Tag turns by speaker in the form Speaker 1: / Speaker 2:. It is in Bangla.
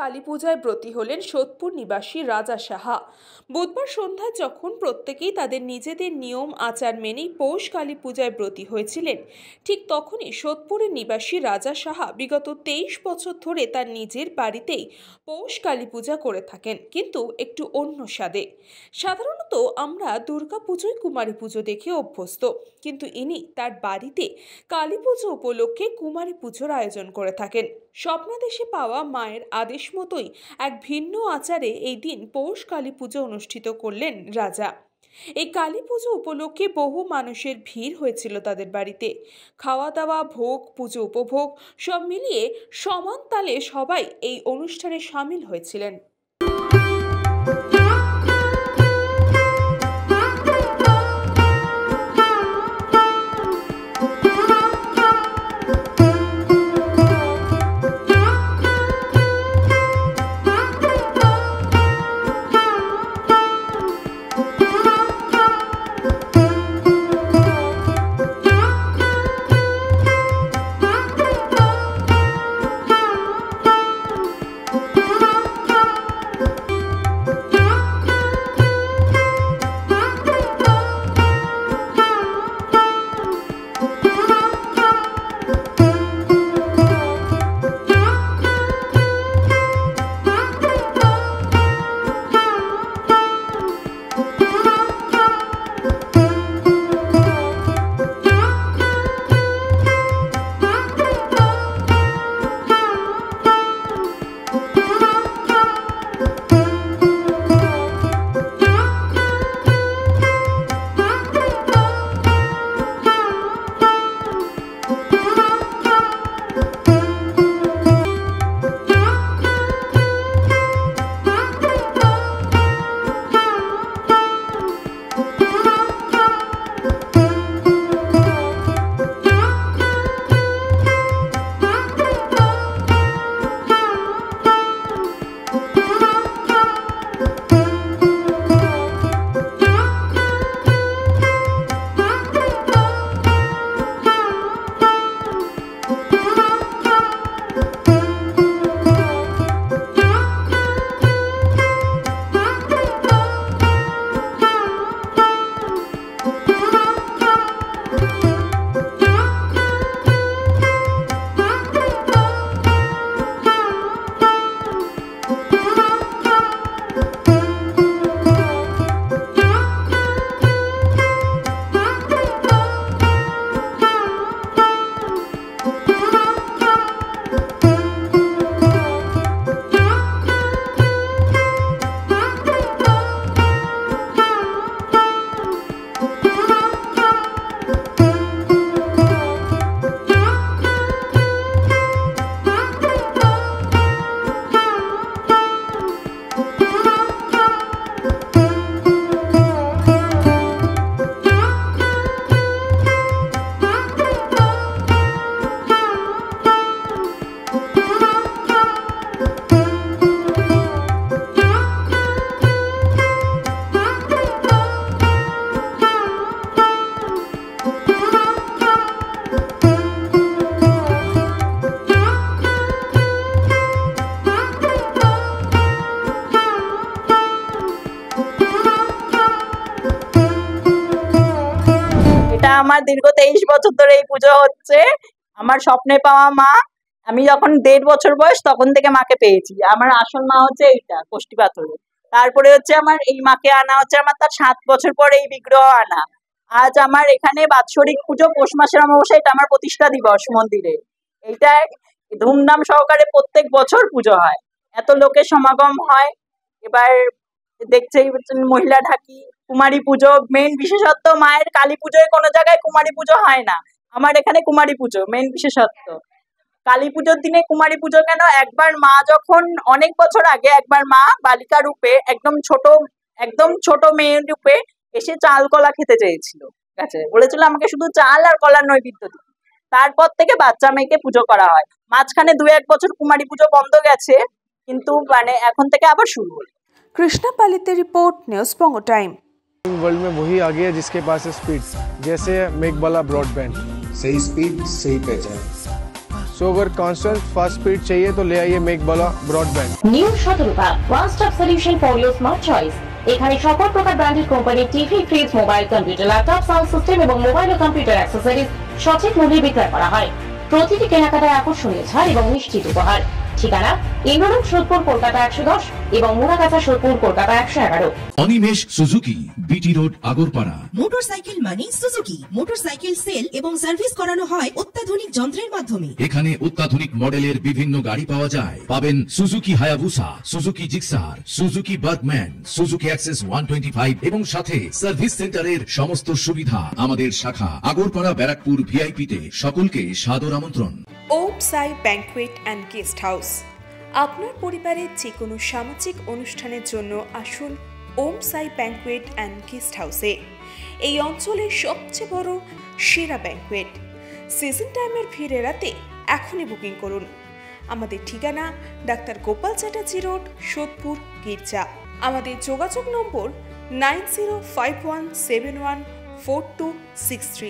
Speaker 1: কালী পূজায় ব্রতী হলেন সোদপুর নিবাসী রাজা সাহা। বুধবার সন্ধ্যায় যখন প্রত্যেকেই তাদের নিজেদের নিয়ম আচার মেনেই পৌষ কালী পূজায় ব্রতী হয়েছিলেন, ঠিক তখনই সোদপুরের নিবাসী রাজা সাহা বিগত 23 বছর ধরে তার নিজের বাড়িতেই পৌষ কালী পূজা করে থাকেন, কিন্তু একটু অন্য স্বাদে। সাধারণত আমরা দুর্গা পুজোয় কুমারী পুজো দেখে অভ্যস্ত, কিন্তু ইনি তার বাড়িতে কালী পুজো উপলক্ষে কুমারী পুজোর আয়োজন করে থাকেন। স্বপ্নাদেশে পাওয়া মায়ের আদেশ মতোই এক ভিন্ন আচারে এই দিন পৌষ কালী পুজো অনুষ্ঠিত করলেন রাজা। এই কালী পুজো উপলক্ষে বহু মানুষের ভিড় হয়েছিল তাদের বাড়িতে। খাওয়া দাওয়া, ভোগ, পুজো উপভোগ সব মিলিয়ে সমান তালে সবাই এই অনুষ্ঠানে সামিল হয়েছিলেন।
Speaker 2: আমার দীর্ঘ 23 বছর ধরে এই পুজো হচ্ছে। আমার স্বপ্নে পাওয়া মা, আমি যখন 1.5 বছর বয়স তখন থেকে মাকে পেয়েছি। আমার আসল মা হচ্ছে এইটা কোষ্টি পাথরে। তারপরে হচ্ছে আমার এই মাকে আনা হচ্ছে আমার তার 7 বছর পরে এই বিগ্রহ আনা। আজ আমার এখানে বাৎসরিক পুজো, পৌষ মাসের অমাবস্যা, এটা আমার প্রতিষ্ঠা দিবস মন্দিরে। এইটা ধুমধাম সহকারে প্রত্যেক বছর পুজো হয়, এত লোকের সমাগম হয়। এবার দেখছেই মহিলা ঢাকি, কুমারী পুজো মেন বিশেষত্ব। মায়ের কালী পুজোয় কোনো জায়গায় কুমারী পুজো হয় না, আমার এখানে কুমারী পুজো মেন বিশেষত্ব। কালী পুজোর দিনে কুমারী পুজো কেন, একবার মা যখন অনেক বছর আগে একবার মা বালিকা রূপে একদম ছোট মেয়ে রূপে এসে চাল কলা খেতে চেয়েছিল, ঠিক আছে, বলেছিল আমাকে শুধু চাল আর কলার নৈবেদ্য দিন। তারপর থেকে বাচ্চা মেয়েকে পুজো করা হয়। মাঝখানে 2-1 বছর কুমারী পুজো বন্ধ গেছে, কিন্তু মানে এখন থেকে আবার শুরু হলো।
Speaker 1: কৃষ্ণা পালিতের রিপোর্ট, নিউজ বঙ্গ টাইম।
Speaker 3: वर्ल्ड में वही आगे है जिसके पास है स्पीड, जैसे मेघबाला ब्रॉडबैंड।
Speaker 4: सही स्पीड सही पहचान।
Speaker 3: सो अगर कांस्टेंट फास्ट स्पीड चाहिए तो ले आइए Meghbala broadband.
Speaker 5: New Shatarupa one stop solution for your smart choice. এখানে সকল প্রকার ব্র্যান্ডেড কোম্পানির TV, fridge, mobile, computer, laptop, sound system এবং মোবাইল ও কম্পিউটার অ্যাক্সেসরিজ সঠিক মূল্যে বিক্রয় করা হয়। প্রতিটি কেনাকাটায় আকর্ষণীয় ছাড় এবং নিশ্চিত উপহার। ঠিকানা ইন্দ্রনগর, সোদপুর, কলকাতা 110 এবং Muragachha, Sodepur, Kolkata 111।
Speaker 6: Animesh Suzuki, BT road, Agarpara.
Speaker 7: Motorcycle মানে সুজুকি। মোটরসাইকেল সেল এবং সার্ভিস করানো হয় অত্যাধুনিক যন্ত্রের মাধ্যমে।
Speaker 6: এখানে অত্যাধুনিক মডেলের বিভিন্ন গাড়ি পাওয়া যায়। পাবেন Suzuki Hayabusa, Suzuki Gixxer, Suzuki Bergman, Suzuki access 125 এবং সাথে সার্ভিস সেন্টারের সমস্ত সুবিধা। আমাদের শাখা আগরপাড়া, ব্যারাকপুর ভিআইপি তে। সকলকে সাদর আমন্ত্রণ।
Speaker 1: ওম সাই ব্যাংকুয়েট অ্যান্ড গেস্ট হাউস। আপনার পরিবারের যে কোনো সামাজিক অনুষ্ঠানের জন্য আসুন ওম সাই ব্যাংকুয়েট অ্যান্ড গেস্ট হাউসে। এই অঞ্চলের সবচেয়ে বড় সেরা ব্যাংকুয়েট। সিজন টাইমের ভিড় এড়াতে এখনই বুকিং করুন। আমাদের ঠিকানা ডাক্তার গোপাল চ্যাটার্জি রোড, সোদপুর, গির্জা। আমাদের যোগাযোগ নম্বর 9051714263।